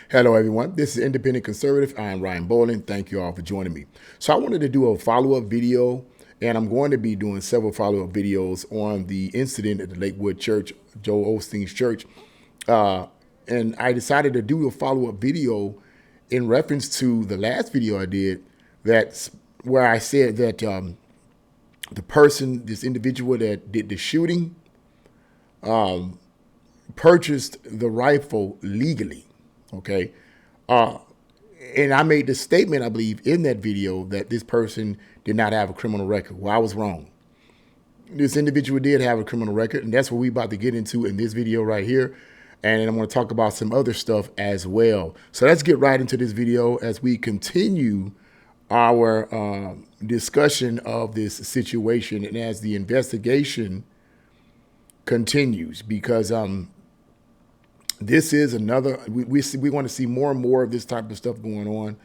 Hello, everyone. This is Independent Conservative. I am Ryan Bowling. Thank you all for joining me. So I wanted to do a follow-up video, and I'm going to be doing several follow-up videos on the incident at the Lakewood Church, Joel Osteen's church. And I decided to do a follow-up video in reference to the last video I did, that's where I said that the person, this individual that did the shooting, purchased the rifle legally. Okay. And I made the statement, I believe, in that video that this person did not have a criminal record. Well, I was wrong. This individual did have a criminal record, and that's what we're about to get into in this video right here. And I'm going to talk about some other stuff as well. So let's get right into this video as we continue our discussion of this situation and as the investigation continues, because this is another, we want to see more and more of this type of stuff going on,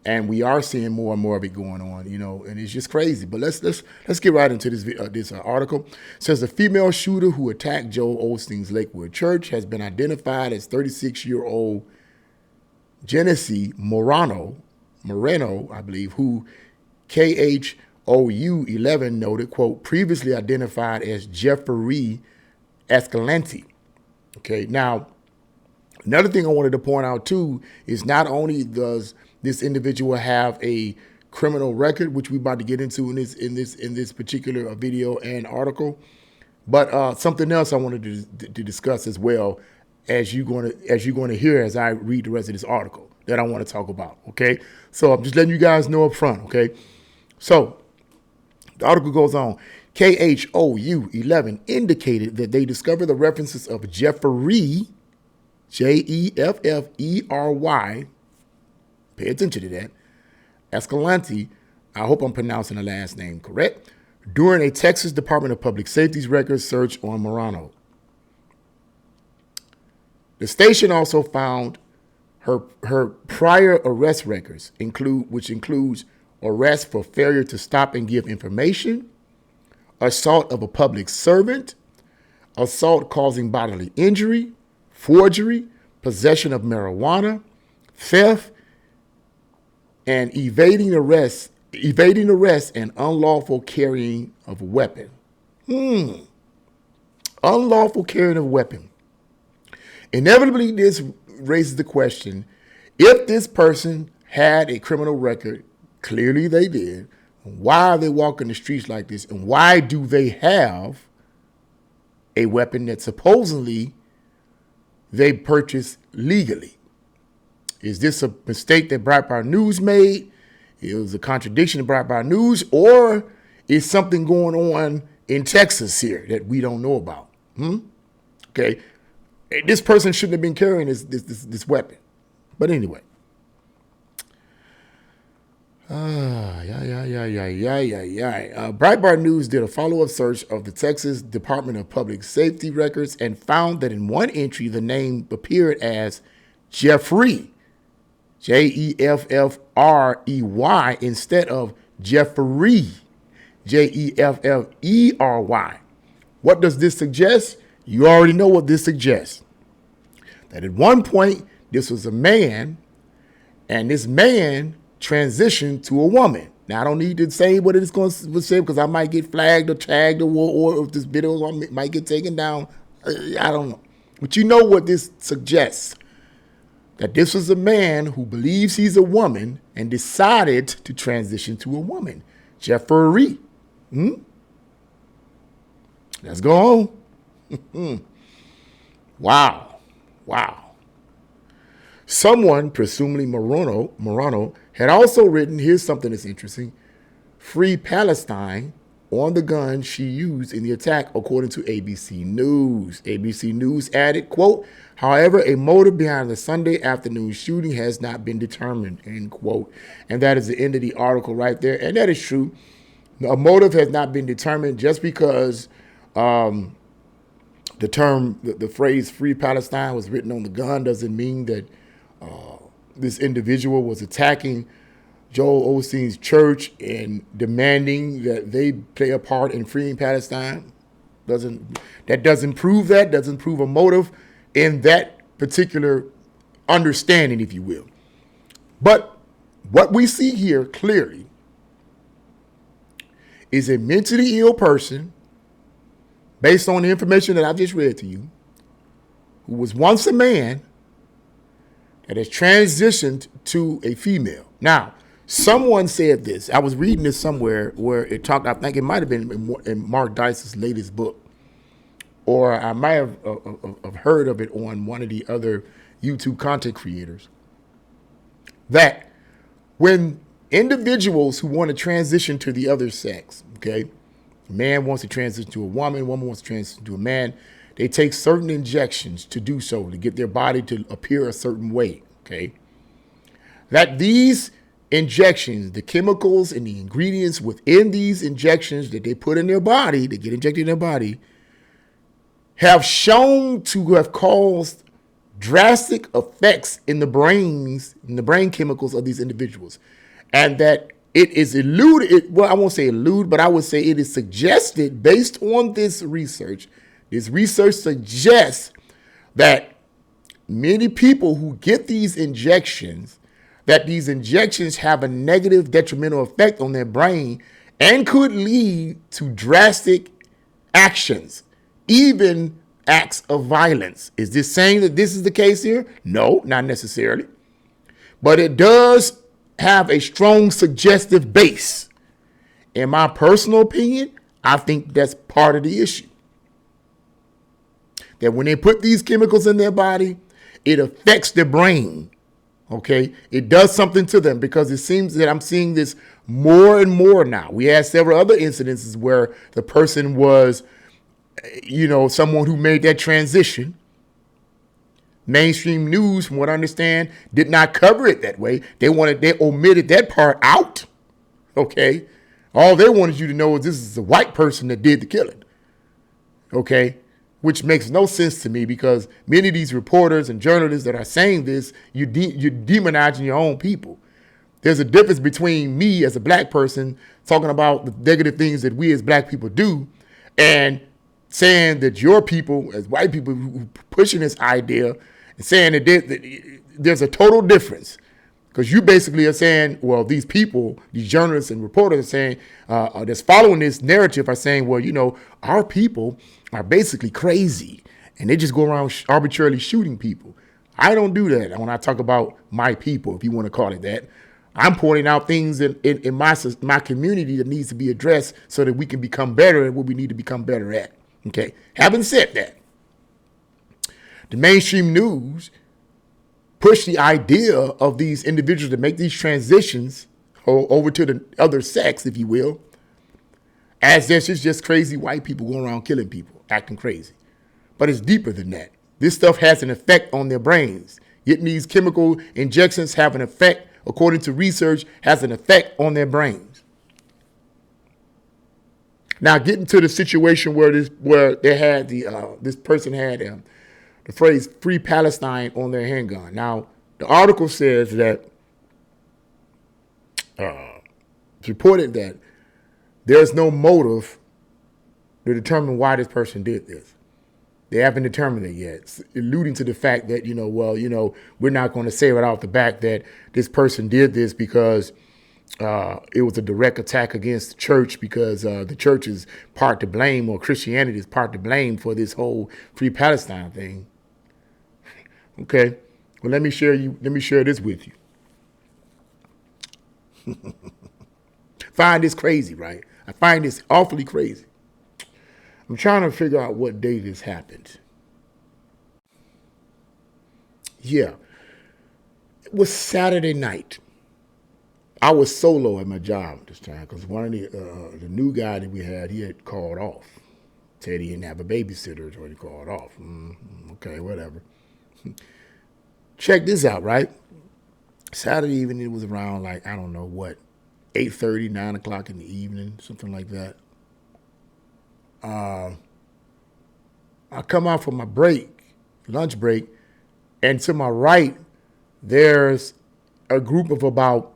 and we are seeing more and more of it going on, you know, and it's just crazy. But let's get right into this article. It says the female shooter who attacked Joel Osteen's Lakewood Church has been identified as 36-year-old Genesee Moreno, I believe, who KHOU 11 noted, quote, previously identified as Jeffery Escalante. Okay, now, another thing I wanted to point out too is not only does this individual have a criminal record, which we're about to get into in this particular video and article, but something else I wanted to discuss as well, as you're going to hear as I read the rest of this article that I want to talk about. Okay, so I'm just letting you guys know up front. Okay, so the article goes on. KHOU 11 indicated that they discovered the references of Jeffery, Jeffery, pay attention to that, Escalante, I hope I'm pronouncing the last name correct, during a Texas Department of Public Safety's records search on Moreno. The station also found her prior arrest records, which includes arrest for failure to stop and give information, assault of a public servant, assault causing bodily injury, forgery, possession of marijuana, theft, and evading arrest and unlawful carrying of a weapon. Unlawful carrying of a weapon. Inevitably, this raises the question, if this person had a criminal record, clearly they did, why are they walking the streets like this? And why do they have a weapon that supposedly they purchased legally? Is this a mistake that Breitbart News made? It was a contradiction to Breitbart News, or is something going on in Texas here that we don't know about? Okay, this person shouldn't have been carrying this weapon. But anyway. Breitbart News did a follow-up search of the Texas Department of Public Safety records and found that in one entry, the name appeared as Jeffrey, Jeffrey, instead of Jeffery, Jeffery. What does this suggest? You already know what this suggests. That at one point, this was a man, and this man transitioned to a woman. Now, I don't need to say what it's going to say because I might get flagged or tagged, or if this video might get taken down. I don't know. But you know what this suggests. That this was a man who believes he's a woman and decided to transition to a woman. Jeffery. Let's go on. Wow. Someone, presumably Moreno, had also written, here's something that's interesting, Free Palestine on the gun she used in the attack, according to ABC News. ABC News added, quote, however, a motive behind the Sunday afternoon shooting has not been determined, end quote. And that is the end of the article right there. And that is true. A motive has not been determined just because the phrase Free Palestine was written on the gun doesn't mean that this individual was attacking Joel Osteen's church and demanding that they play a part in freeing Palestine. Doesn't prove a motive in that particular understanding, if you will. But what we see here clearly is a mentally ill person, based on the information that I just read to you, who was once a man that has transitioned to a female. Now, someone said this. I was reading this somewhere where it talked, I think it might have been in Mark Dice's latest book, or I might have heard of it on one of the other YouTube content creators, that when individuals who want to transition to the other sex, okay, a man wants to transition to a woman wants to transition to a man, they take certain injections to do so, to get their body to appear a certain way, okay? That these injections, the chemicals and the ingredients within these injections that they put in their body, they get injected in their body, have shown to have caused drastic effects in the brains, in the brain chemicals of these individuals. And that it is I won't say elude, but I would say it is suggested based on this research. This research suggests that many people who get these injections, that these injections have a negative detrimental effect on their brain and could lead to drastic actions, even acts of violence. Is this saying that this is the case here? No, not necessarily. But it does have a strong suggestive base. In my personal opinion, I think that's part of the issue. That when they put these chemicals in their body, it affects their brain. Okay, it does something to them, because it seems that I'm seeing this more and more now. We had several other incidences where the person was, someone who made that transition. Mainstream news, from what I understand, did not cover it that way. They omitted that part out. Okay, all they wanted you to know is this is a white person that did the killing. Okay. Which makes no sense to me, because many of these reporters and journalists that are saying this, you're demonizing your own people. There's a difference between me as a black person talking about the negative things that we as black people do, and saying that your people as white people who pushing this idea and saying that there's a total difference. Because you basically are saying, well, these people, these journalists and reporters are saying, that's following this narrative are saying, well, our people are basically crazy and they just go around arbitrarily shooting people. I don't do that when I talk about my people, if you want to call it that. I'm pointing out things in my community that needs to be addressed so that we can become better at what we need to become better at. Okay. Having said that, the mainstream news push the idea of these individuals to make these transitions over to the other sex, if you will, as there's just crazy white people going around killing people, acting crazy. But it's deeper than that. This stuff has an effect on their brains. Getting these chemical injections have an effect, according to research, has an effect on their brains. Now, getting to the situation where they had this person had the phrase "Free Palestine" on their handgun. Now, the article says that it's reported that there's no motive to determine why this person did this. They haven't determined it yet, alluding to the fact that, we're not going to say right off the bat that this person did this because it was a direct attack against the church, because the church is part to blame, or Christianity is part to blame for this whole Free Palestine thing. Okay, well, let me share this with you. Find this crazy, right? I find this awfully crazy. I'm trying to figure out what day this happened. Yeah, it was Saturday night. I was solo at my job this time because one of the new guy that we had, he had called off. Said he didn't have a babysitter, so he called off. Okay, whatever. Check this out, right? Saturday evening, it was around 8:30, 9 o'clock in the evening, something like that. I come out from my lunch break, and to my right, there's a group of about,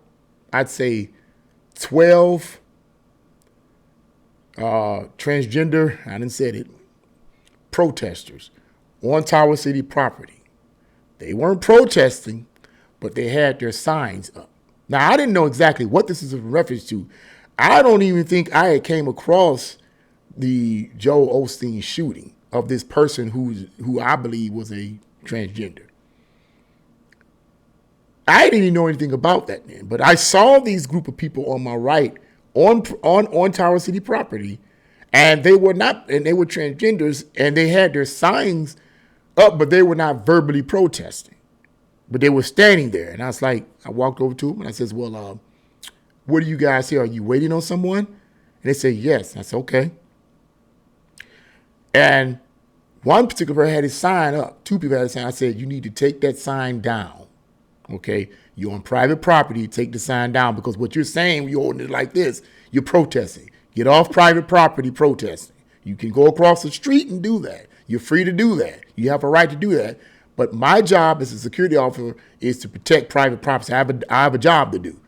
I'd say, 12 transgender, I didn't say it, protesters on Tower City property, They weren't protesting, but they had their signs up. Now, I didn't know exactly what this is in reference to. I don't even think I had came across the Joel Osteen shooting of this person who I believe was a transgender. I didn't even know anything about that man, but I saw these group of people on my right on Tower City property, and they were transgenders, and they had their signs up, but they were not verbally protesting. But they were standing there, and I walked over to them, and I says, well, what do you guys here? Are you waiting on someone? And they said, yes. And I said, okay. And one particular person had his sign up. Two people had his sign. I said, you need to take that sign down, okay? You're on private property, take the sign down, because what you're saying, when you're holding it like this, you're protesting. Get off private property protesting. You can go across the street and do that. You're free to do that. You have a right to do that. But my job as a security officer is to protect private property. I have a job to do.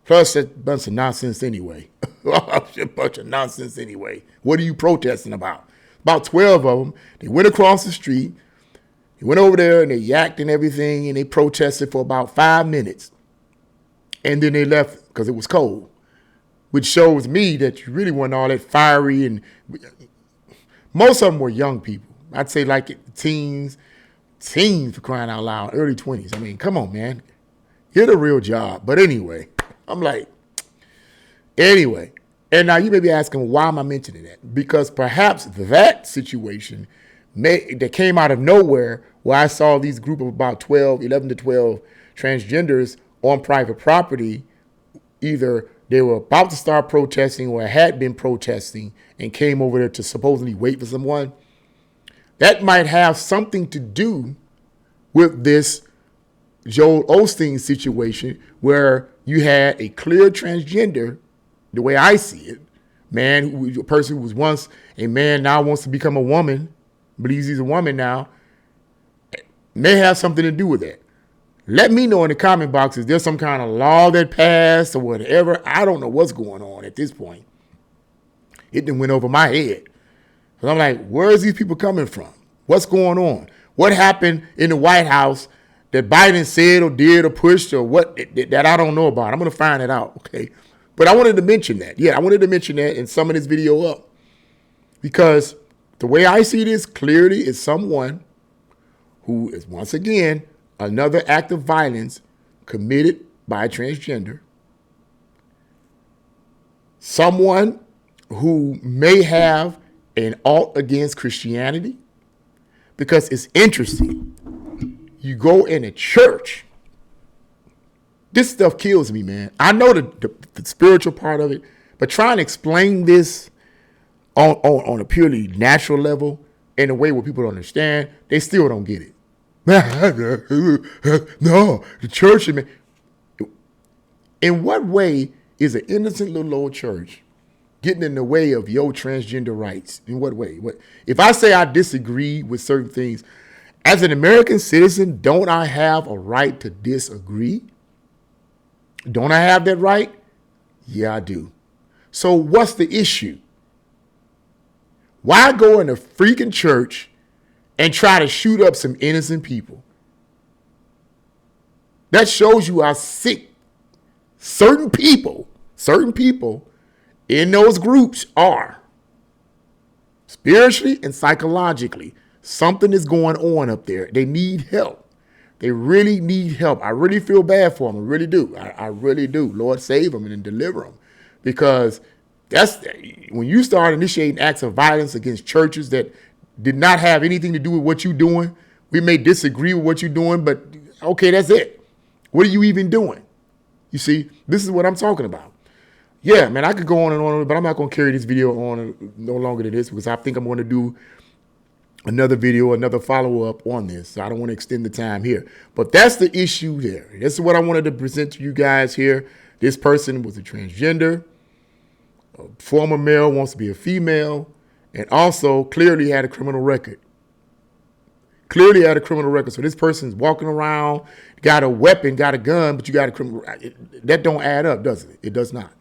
Plus, that's a bunch of nonsense anyway. A bunch of nonsense anyway. What are you protesting about? About 12 of them. They went across the street. They went over there and they yacked and everything, and they protested for about 5 minutes. And then they left because it was cold, which shows me that you really weren't all that fiery. And most of them were young people. I'd say like teens for crying out loud, early 20s. I mean, come on, man. Get a real job. But anyway, I'm like, anyway. And now you may be asking, why am I mentioning that? Because perhaps that situation that came out of nowhere, where I saw these group of about 11 to 12 transgenders on private property, either they were about to start protesting or had been protesting and came over there to supposedly wait for someone. That might have something to do with this Joel Osteen situation, where you had a clear transgender, the way I see it, a person who was once a man now wants to become a woman, believes he's a woman now, may have something to do with that. Let me know in the comment box, is there some kind of law that passed or whatever? I don't know what's going on at this point. It done went over my head. Because I'm like, where's these people coming from? What's going on? What happened in the White House that Biden said or did or pushed or what that I don't know about? I'm going to find it out, okay? But I wanted to mention that. Yeah, I wanted to mention that and summon this video up. Because the way I see this clearly is someone who is, once again, another act of violence committed by a transgender. Someone who may have an alt against Christianity. Because it's interesting. You go in a church. This stuff kills me, man. I know the spiritual part of it, but trying to explain this on a purely natural level in a way where people don't understand, they still don't get it. No, the church. In what way is an innocent little old church getting in the way of your transgender rights? In what way? If I say I disagree with certain things, as an American citizen, don't I have a right to disagree? Don't I have that right? Yeah, I do. So what's the issue? Why go in a freaking church and try to shoot up some innocent people? That shows you how sick certain people in those groups are. Spiritually and psychologically, something is going on up there. They need help. They really need help. I really feel bad for them. I really do. I really do. Lord, save them and deliver them. Because that's when you start initiating acts of violence against churches that did not have anything to do with what you're doing. We may disagree with what you're doing, but okay, that's it. What are you even doing? You see, this is what I'm talking about. Yeah, man, I could go on and on, but I'm not going to carry this video on no longer than this, because I think I'm going to do another video, another follow-up on this. So I don't want to extend the time here. But that's the issue there. This is what I wanted to present to you guys here. This person was a transgender. A former male wants to be a female. And also clearly had a criminal record. Clearly had a criminal record. So this person's walking around, got a weapon, got a gun, but you got a criminal record. That don't add up, does it? It does not.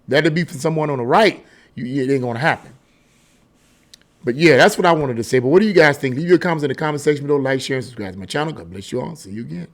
That'd be for someone on the right. It ain't going to happen. But yeah, that's what I wanted to say. But what do you guys think? Leave your comments in the comment section below. Like, share, and subscribe to my channel. God bless you all. See you again.